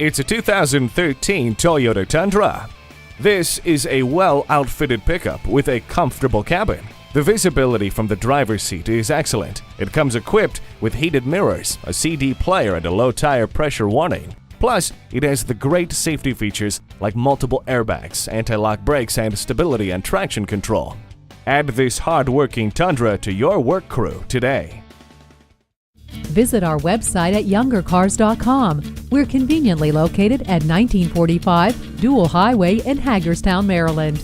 It's a 2013 Toyota Tundra. This is a well-outfitted pickup with a comfortable cabin. The visibility from the driver's seat is excellent. It comes equipped with heated mirrors, a CD player, and a low tire pressure warning. Plus, it has the great safety features like multiple airbags, anti-lock brakes, and stability and traction control. Add this hard-working Tundra to your work crew today. Visit our website at youngercars.com. We're conveniently located at 1945 Dual Highway in Hagerstown, Maryland.